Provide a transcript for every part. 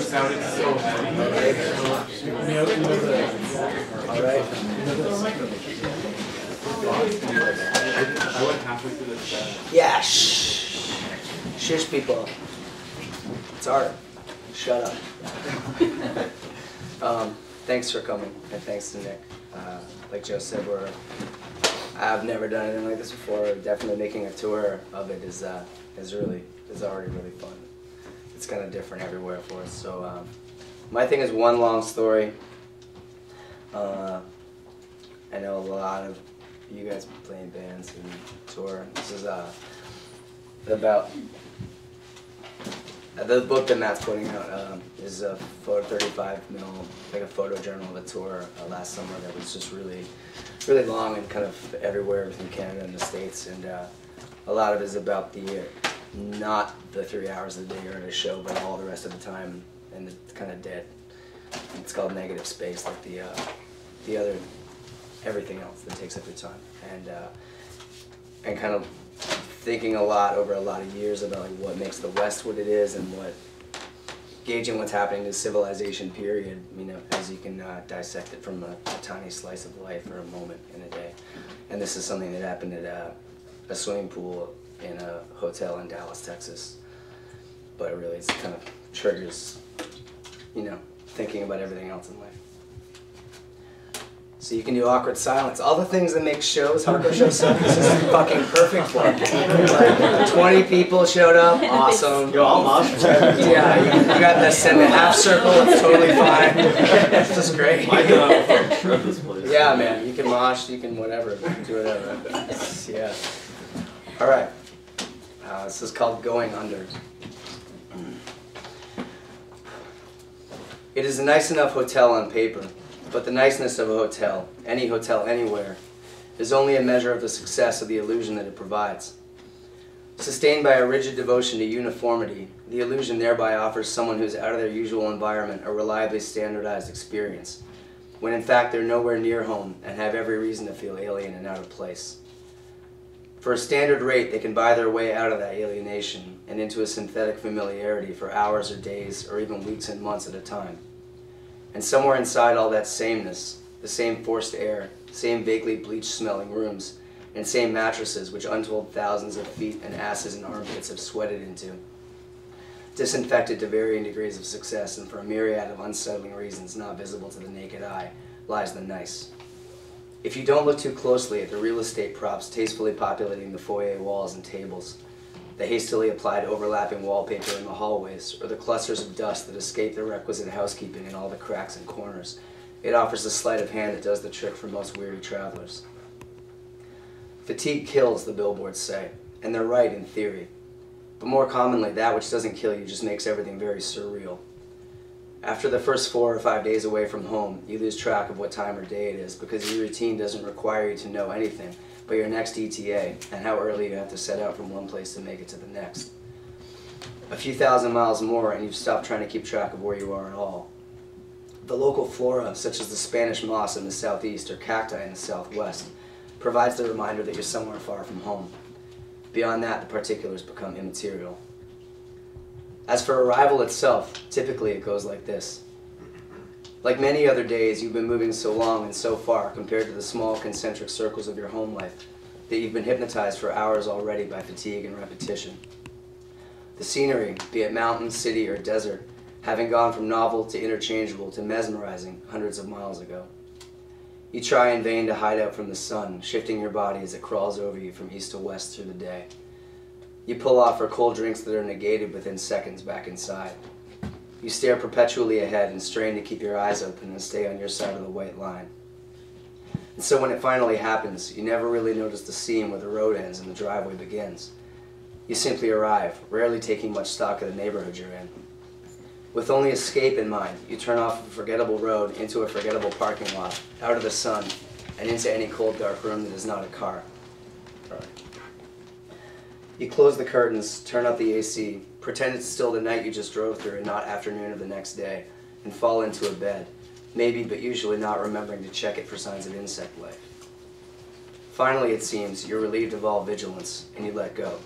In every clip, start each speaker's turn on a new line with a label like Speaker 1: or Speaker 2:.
Speaker 1: sounded so heavy.
Speaker 2: All right.
Speaker 1: I went halfway through the set.
Speaker 2: Yeah, shh. Shush, people. It's art. Shut up. Thanks for coming, and thanks to Nick. Like Joe said, I've never done anything like this before. Definitely making a tour of it is already really fun. It's kind of different everywhere for us. So my thing is one long story. I know a lot of you guys play in bands and tour. This is about the book that Matt's putting out is a 35 mil, like a photo journal of a tour last summer that was just really long and kind of everywhere within Canada and the States. And a lot of it is about not the 3 hours a day you're at a show, but all the rest of the time, and it's kind of dead. It's called negative space, like the other everything else that takes up your time, and kind of thinking a lot over a lot of years about like what makes the West what it is, and gauging what's happening in the civilization period, you know, as you can dissect it from a tiny slice of life or a moment in a day. And this is something that happened at a swimming pool in a hotel in Dallas, Texas. But it really kind of triggers, you know, thinking about everything else in life. So you can do awkward silence. All the things that make shows, hardcore shows, this is fucking perfect for. Like, 20 people showed up, awesome.
Speaker 3: Yo, I'm awesome.
Speaker 2: Yeah, you got this in the half circle, it's totally fine. It's just great.
Speaker 3: I can have a fucking trip this place.
Speaker 2: Yeah, man, you can mosh, you can whatever, you can do whatever. Yeah. All right. This is called Going Under. It is a nice enough hotel on paper, but the niceness of a hotel, any hotel anywhere, is only a measure of the success of the illusion that it provides. Sustained by a rigid devotion to uniformity, the illusion thereby offers someone who's out of their usual environment a reliably standardized experience, when in fact they're nowhere near home and have every reason to feel alien and out of place. For a standard rate, they can buy their way out of that alienation and into a synthetic familiarity for hours or days or even weeks and months at a time. And somewhere inside all that sameness, the same forced air, same vaguely bleach-smelling rooms, and same mattresses which untold thousands of feet and asses and armpits have sweated into, disinfected to varying degrees of success and for a myriad of unsettling reasons not visible to the naked eye, lies the nice. If you don't look too closely at the real estate props tastefully populating the foyer walls and tables, the hastily applied overlapping wallpaper in the hallways, or the clusters of dust that escape the requisite housekeeping in all the cracks and corners, it offers a sleight of hand that does the trick for most weary travelers. Fatigue kills, the billboards say, and they're right in theory. But more commonly, that which doesn't kill you just makes everything very surreal. After the first 4 or 5 days away from home, you lose track of what time or day it is because your routine doesn't require you to know anything but your next ETA and how early you have to set out from one place to make it to the next. A few thousand miles more and you've stopped trying to keep track of where you are at all. The local flora, such as the Spanish moss in the southeast or cacti in the southwest, provides the reminder that you're somewhere far from home. Beyond that, the particulars become immaterial. As for arrival itself, typically it goes like this. Like many other days, you've been moving so long and so far compared to the small concentric circles of your home life that you've been hypnotized for hours already by fatigue and repetition. The scenery, be it mountain, city, or desert, having gone from novel to interchangeable to mesmerizing hundreds of miles ago. You try in vain to hide out from the sun, shifting your body as it crawls over you from east to west through the day. You pull off for cold drinks that are negated within seconds back inside. You stare perpetually ahead and strain to keep your eyes open and stay on your side of the white line. And so when it finally happens, you never really notice the seam where the road ends and the driveway begins. You simply arrive, rarely taking much stock of the neighborhood you're in. With only escape in mind, you turn off a forgettable road into a forgettable parking lot, out of the sun, and into any cold dark room that is not a car. You close the curtains, turn up the AC, pretend it's still the night you just drove through and not afternoon of the next day, and fall into a bed, maybe but usually not remembering to check it for signs of insect life. Finally, it seems, you're relieved of all vigilance, and you let go.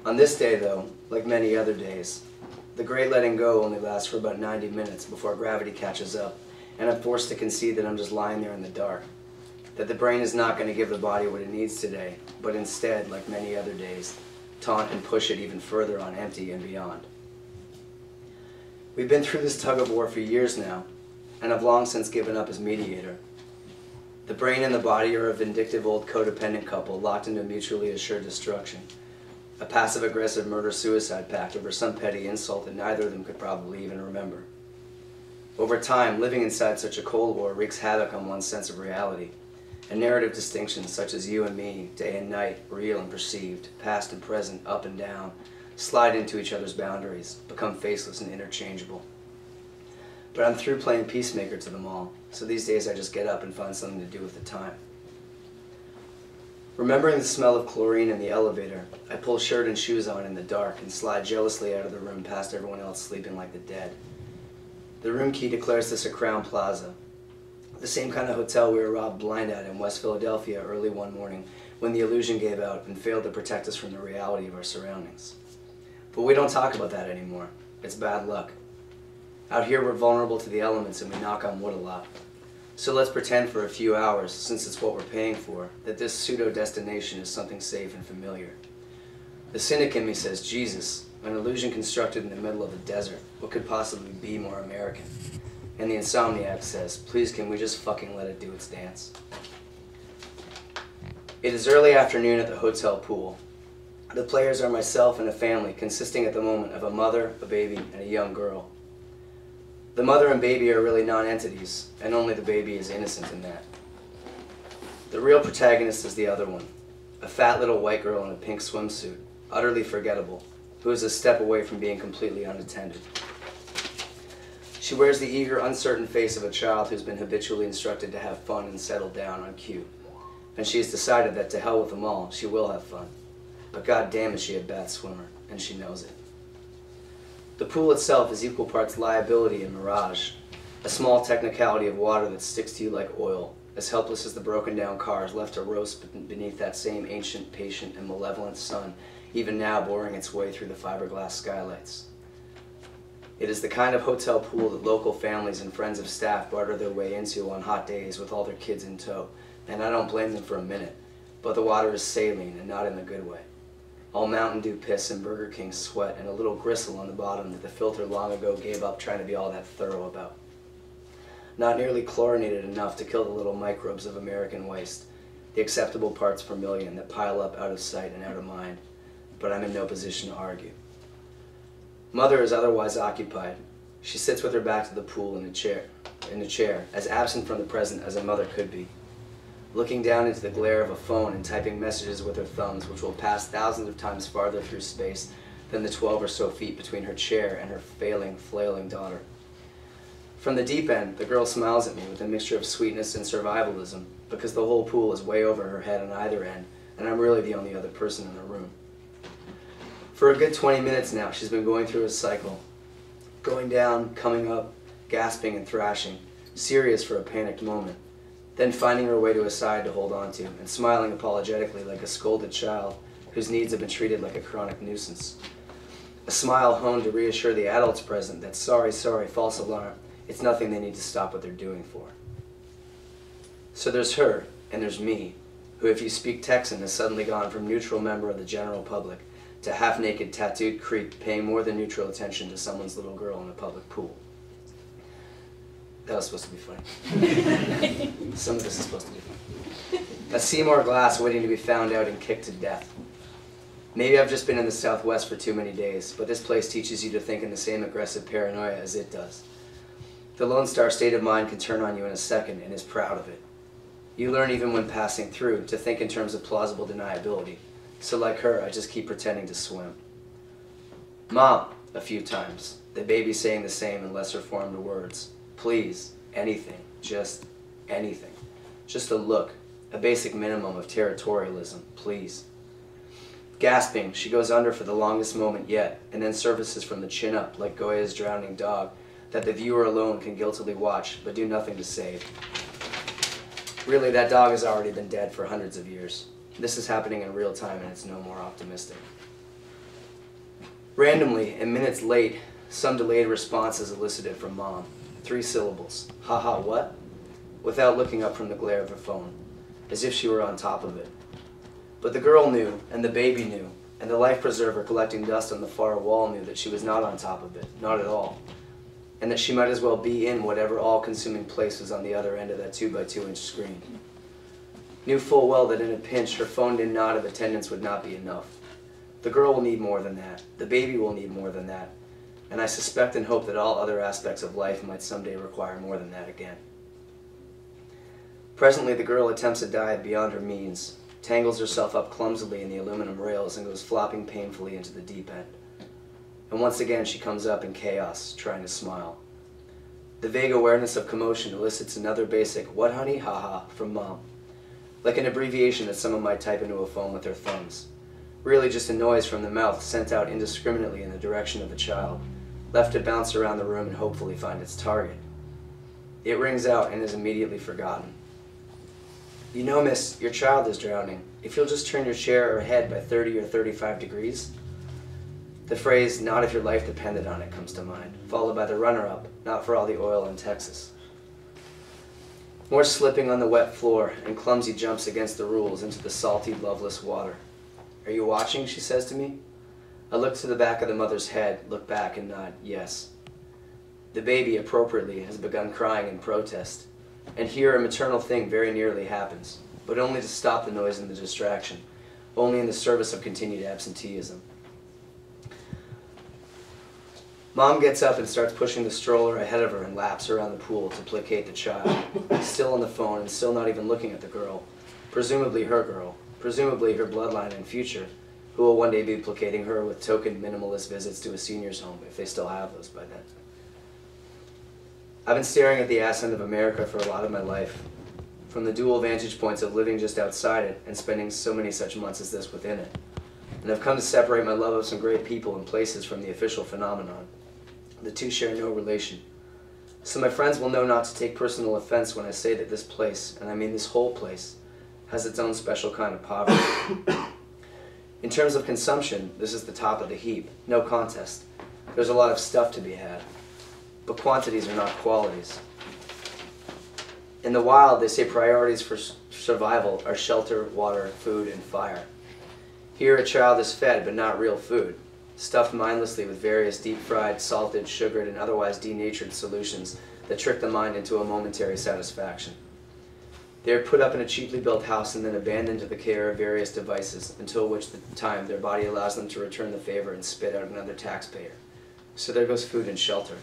Speaker 2: On this day, though, like many other days, The great letting go only lasts for about 90 minutes before gravity catches up, and I'm forced to concede that I'm just lying there in the dark. That the brain is not going to give the body what it needs today, but instead, like many other days, taunt and push it even further on empty and beyond. We've been through this tug-of-war for years now, and I've long since given up as mediator. The brain and the body are a vindictive old codependent couple locked into mutually assured destruction. A passive-aggressive murder-suicide pact over some petty insult that neither of them could probably even remember. Over time, living inside such a Cold War wreaks havoc on one's sense of reality, and narrative distinctions such as you and me, day and night, real and perceived, past and present, up and down, slide into each other's boundaries, become faceless and interchangeable. But I'm through playing peacemaker to them all, so these days I just get up and find something to do with the time. Remembering the smell of chlorine in the elevator, I pull shirt and shoes on in the dark and slide jealously out of the room past everyone else sleeping like the dead. The room key declares this a Crown Plaza, the same kind of hotel we were robbed blind at in West Philadelphia early one morning when the illusion gave out and failed to protect us from the reality of our surroundings. But we don't talk about that anymore. It's bad luck. Out here we're vulnerable to the elements and we knock on wood a lot. So let's pretend for a few hours, since it's what we're paying for, that this pseudo-destination is something safe and familiar. The cynic in me says, Jesus, an illusion constructed in the middle of the desert, what could possibly be more American? And the insomniac says, please can we just fucking let it do its dance? It is early afternoon at the hotel pool. The players are myself and a family consisting at the moment of a mother, a baby, and a young girl. The mother and baby are really non-entities, and only the baby is innocent in that. The real protagonist is the other one, a fat little white girl in a pink swimsuit, utterly forgettable, who is a step away from being completely unattended. She wears the eager, uncertain face of a child who's been habitually instructed to have fun and settle down on cue. And she has decided that to hell with them all, she will have fun. But god damn is she a bad swimmer, and she knows it. The pool itself is equal parts liability and mirage, a small technicality of water that sticks to you like oil, as helpless as the broken down cars left to roast beneath that same ancient, patient, and malevolent sun, even now boring its way through the fiberglass skylights. It is the kind of hotel pool that local families and friends of staff barter their way into on hot days with all their kids in tow, and I don't blame them for a minute, but the water is saline and not in the good way. All Mountain Dew piss and Burger King sweat and a little gristle on the bottom that the filter long ago gave up trying to be all that thorough about. Not nearly chlorinated enough to kill the little microbes of American waste, the acceptable parts per million that pile up out of sight and out of mind, but I'm in no position to argue. Mother is otherwise occupied. She sits with her back to the pool in a chair, as absent from the present as a mother could be, looking down into the glare of a phone and typing messages with her thumbs which will pass thousands of times farther through space than the 12 or so feet between her chair and her flailing daughter. From the deep end, the girl smiles at me with a mixture of sweetness and survivalism because the whole pool is way over her head on either end, and I'm really the only other person in the room. For a good 20 minutes now, she's been going through a cycle, going down, coming up, gasping and thrashing, serious for a panicked moment, then finding her way to a side to hold on to, and smiling apologetically like a scolded child whose needs have been treated like a chronic nuisance. A smile honed to reassure the adults present that sorry, false alarm, it's nothing they need to stop what they're doing for. So there's her, and there's me, who if you speak Texan has suddenly gone from neutral member of the general public to half-naked tattooed creep paying more than neutral attention to someone's little girl in a public pool. That was supposed to be funny. Some of this is supposed to be funny. A Seymour glass waiting to be found out and kicked to death. Maybe I've just been in the Southwest for too many days, but this place teaches you to think in the same aggressive paranoia as it does. The Lone Star state of mind can turn on you in a second and is proud of it. You learn even when passing through to think in terms of plausible deniability. So like her, I just keep pretending to swim. Mom, a few times, the baby saying the same in lesser formed words. Please, anything, just anything. Just a look, a basic minimum of territorialism, please. Gasping, she goes under for the longest moment yet, and then surfaces from the chin up like Goya's drowning dog, that the viewer alone can guiltily watch, but do nothing to save. Really, that dog has already been dead for hundreds of years. This is happening in real time, and it's no more optimistic. Randomly, and minutes late, Some delayed response is elicited from Mom. 3 syllables. Haha, what? Without looking up from the glare of her phone, as if she were on top of it. But the girl knew, and the baby knew, and the life preserver collecting dust on the far wall knew that she was not on top of it, not at all, and that she might as well be in whatever all-consuming place was on the other end of that 2x2-inch screen. Knew full well that in a pinch, her phoned-in nod of attendance would not be enough. The girl will need more than that. The baby will need more than that. And I suspect and hope that all other aspects of life might someday require more than that again. Presently, the girl attempts a dive beyond her means, tangles herself up clumsily in the aluminum rails, and goes flopping painfully into the deep end. And once again, she comes up in chaos, trying to smile. The vague awareness of commotion elicits another basic, "What, honey? Haha," from Mom. Like an abbreviation that someone might type into a phone with their thumbs. Really just a noise from the mouth sent out indiscriminately in the direction of the child, left to bounce around the room and hopefully find its target. It rings out and is immediately forgotten. "You know, miss, your child is drowning. If you'll just turn your chair or head by 30 or 35 degrees. The phrase, "not if your life depended on it," comes to mind, followed by the runner-up, "not for all the oil in Texas." More slipping on the wet floor and clumsy jumps against the rules into the salty, loveless water. "Are you watching?" she says to me. I look to the back of the mother's head, look back and nod, yes. The baby, appropriately, has begun crying in protest. And here a maternal thing very nearly happens, but only to stop the noise and the distraction, only in the service of continued absenteeism. Mom gets up and starts pushing the stroller ahead of her and laps around the pool to placate the child, still on the phone and still not even looking at the girl, presumably her girl, presumably her bloodline and future, who will one day be placating her with token minimalist visits to a senior's home, if they still have those by then. I've been staring at the ass end of America for a lot of my life, from the dual vantage points of living just outside it and spending so many such months as this within it. And I've come to separate my love of some great people and places from the official phenomenon. The two share no relation. So my friends will know not to take personal offense when I say that this place, and I mean this whole place, has its own special kind of poverty. In terms of consumption, this is the top of the heap, no contest. There's a lot of stuff to be had, but quantities are not qualities. In the wild, they say priorities for survival are shelter, water, food, and fire. Here a child is fed, but not real food, stuffed mindlessly with various deep-fried, salted, sugared, and otherwise denatured solutions that trick the mind into a momentary satisfaction. They are put up in a cheaply built house and then abandoned to the care of various devices, until which time their body allows them to return the favor and spit out another taxpayer. So there goes food and shelter.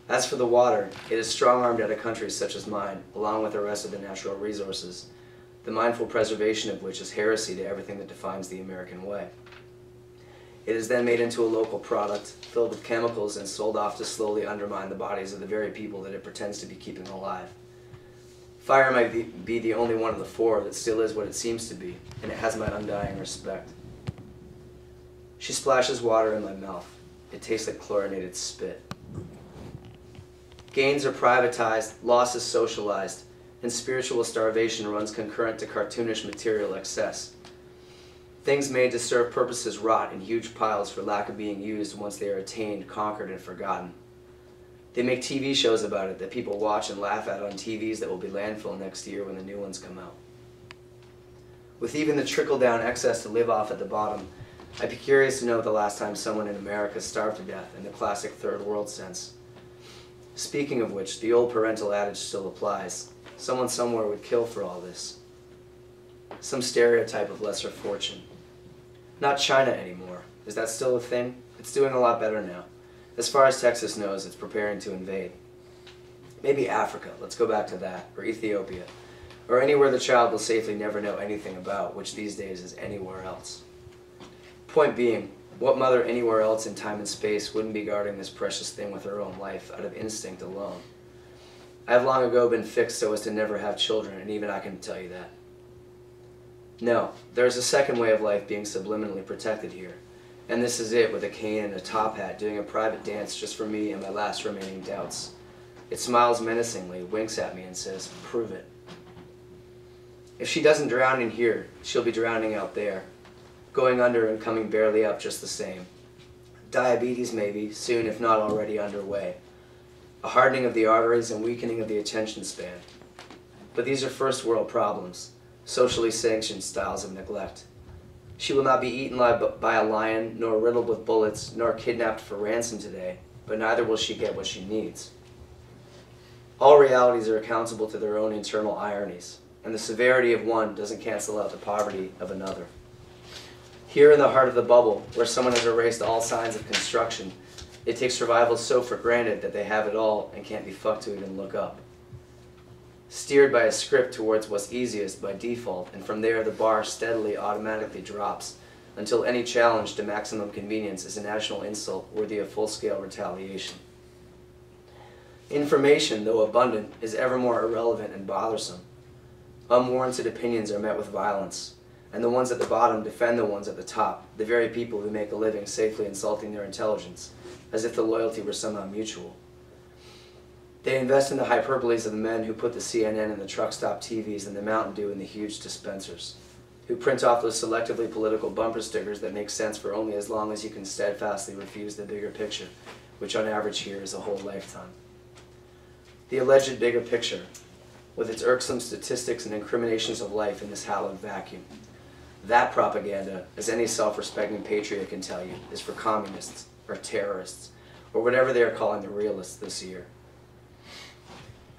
Speaker 2: As for the water, it is strong-armed out of countries such as mine, along with the rest of the natural resources, the mindful preservation of which is heresy to everything that defines the American way. It is then made into a local product, filled with chemicals and sold off to slowly undermine the bodies of the very people that it pretends to be keeping alive. Fire might be the only one of the four that still is what it seems to be, and it has my undying respect. She splashes water in my mouth. It tastes like chlorinated spit. Gains are privatized, loss is socialized, and spiritual starvation runs concurrent to cartoonish material excess. Things made to serve purposes rot in huge piles for lack of being used once they are attained, conquered, and forgotten. They make TV shows about it that people watch and laugh at on TVs that will be landfill next year when the new ones come out. With even the trickle-down excess to live off at the bottom, I'd be curious to know the last time someone in America starved to death in the classic third world sense. Speaking of which, the old parental adage still applies. Someone somewhere would kill for all this. Some stereotype of lesser fortune. Not China anymore. Is that still a thing? It's doing a lot better now. As far as Texas knows, it's preparing to invade. Maybe Africa, let's go back to that, or Ethiopia, or anywhere the child will safely never know anything about, which these days is anywhere else. Point being, what mother anywhere else in time and space wouldn't be guarding this precious thing with her own life out of instinct alone? I have long ago been fixed so as to never have children, and even I can tell you that. No, there is a second way of life being subliminally protected here. And this is it, with a cane and a top hat, doing a private dance just for me and my last remaining doubts. It smiles menacingly, winks at me, and says, "Prove it." If she doesn't drown in here, she'll be drowning out there, going under and coming barely up just the same. Diabetes may be, soon if not already underway. A hardening of the arteries and weakening of the attention span. But these are first world problems, socially sanctioned styles of neglect. She will not be eaten by a lion, nor riddled with bullets, nor kidnapped for ransom today, but neither will she get what she needs. All realities are accountable to their own internal ironies, and the severity of one doesn't cancel out the poverty of another. Here in the heart of the bubble, where someone has erased all signs of construction, it takes survival so for granted that they have it all and can't be fucked to even look up. Steered by a script towards what's easiest by default, and from there the bar steadily automatically drops until any challenge to maximum convenience is a national insult worthy of full-scale retaliation. Information, though abundant, is ever more irrelevant and bothersome. Unwarranted opinions are met with violence, and the ones at the bottom defend the ones at the top, the very people who make a living safely insulting their intelligence, as if the loyalty were somehow mutual. They invest in the hyperboles of the men who put the CNN and the truck stop TVs and the Mountain Dew in the huge dispensers, who print off those selectively political bumper stickers that make sense for only as long as you can steadfastly refuse the bigger picture, which on average here is a whole lifetime. The alleged bigger picture, with its irksome statistics and incriminations of life in this hallowed vacuum. That propaganda, as any self-respecting patriot can tell you, is for communists, or terrorists, or whatever they are calling the realists this year.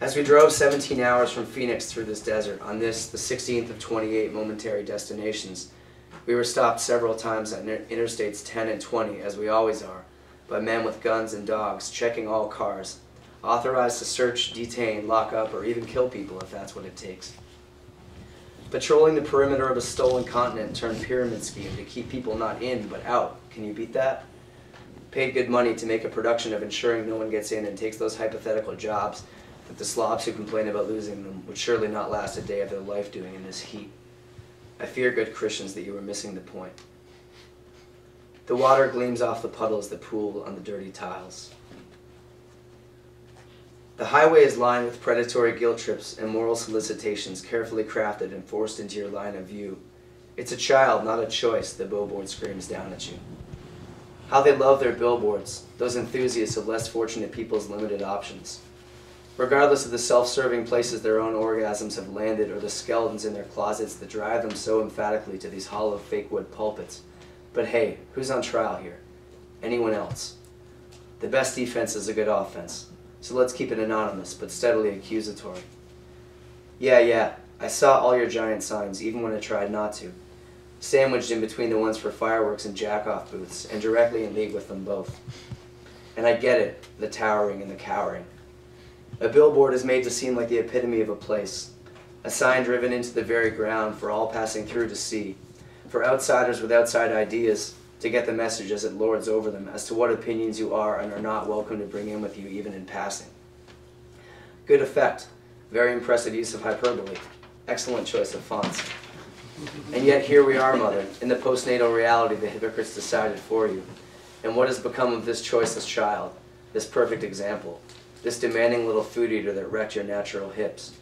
Speaker 2: As we drove 17 hours from Phoenix through this desert, on this, the 16th of 28 momentary destinations, we were stopped several times at Interstates 10 and 20, as we always are, by men with guns and dogs, checking all cars, authorized to search, detain, lock up, or even kill people if that's what it takes. Patrolling the perimeter of a stolen continent turned pyramid scheme to keep people not in, but out. Can you beat that? Paid good money to make a production of ensuring no one gets in and takes those hypothetical jobs that the slobs who complain about losing them would surely not last a day of their life doing in this heat. I fear, good Christians, that you are missing the point. The water gleams off the puddles that pool on the dirty tiles. The highway is lined with predatory guilt trips and moral solicitations carefully crafted and forced into your line of view. It's a child, not a choice, the billboard screams down at you. How they love their billboards, those enthusiasts of less fortunate people's limited options. Regardless of the self-serving places their own orgasms have landed or the skeletons in their closets that drive them so emphatically to these hollow fake wood pulpits. But hey, who's on trial here? Anyone else? The best defense is a good offense. So let's keep it anonymous, but steadily accusatory. Yeah, I saw all your giant signs, even when I tried not to. Sandwiched in between the ones for fireworks and jack-off booths, and directly in league with them both. And I get it, the towering and the cowering. A billboard is made to seem like the epitome of a place, a sign driven into the very ground for all passing through to see, for outsiders with outside ideas to get the message as it lords over them as to what opinions you are and are not welcome to bring in with you even in passing. Good effect, very impressive use of hyperbole, excellent choice of fonts. And yet here we are, Mother, in the postnatal reality the hypocrites decided for you. And what has become of this choiceless child, this perfect example, this demanding little food eater that wrecked your natural hips?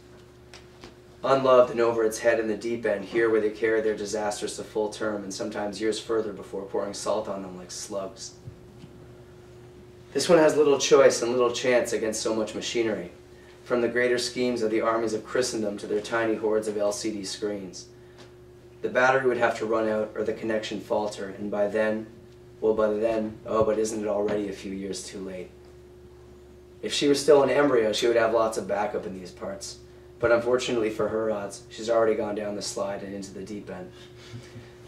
Speaker 2: Unloved and over its head in the deep end, here where they carry their disasters to full term and sometimes years further before pouring salt on them like slugs. This one has little choice and little chance against so much machinery, from the greater schemes of the armies of Christendom to their tiny hordes of LCD screens. The battery would have to run out or the connection falter, and by then, oh, but isn't it already a few years too late? If she was still an embryo, she would have lots of backup in these parts. But unfortunately for her odds, she's already gone down the slide and into the deep end.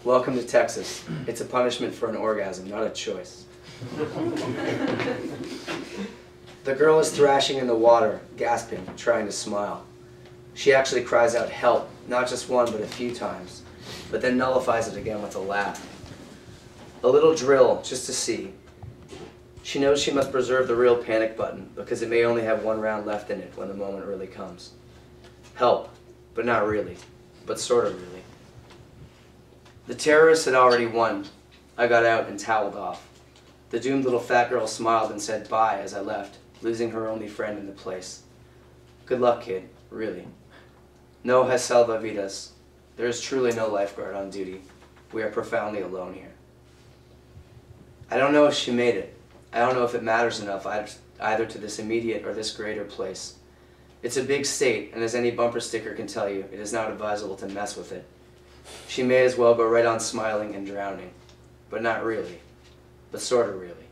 Speaker 2: Welcome to Texas. It's a punishment for an orgasm, not a choice. The girl is thrashing in the water, gasping, trying to smile. She actually cries out help, not just one but a few times, but then nullifies it again with a laugh. A little drill, just to see. She knows she must preserve the real panic button, because it may only have one round left in it when the moment really comes. Help, but not really, but sort of really. The terrorists had already won. I got out and toweled off. The doomed little fat girl smiled and said bye as I left, losing her only friend in the place. Good luck, kid, really. No hay salvavidas. There is truly no lifeguard on duty. We are profoundly alone here. I don't know if she made it. I don't know if it matters enough either to this immediate or this greater place. It's a big state, and as any bumper sticker can tell you, it is not advisable to mess with it. She may as well go right on smiling and drowning. But not really. But sort of really.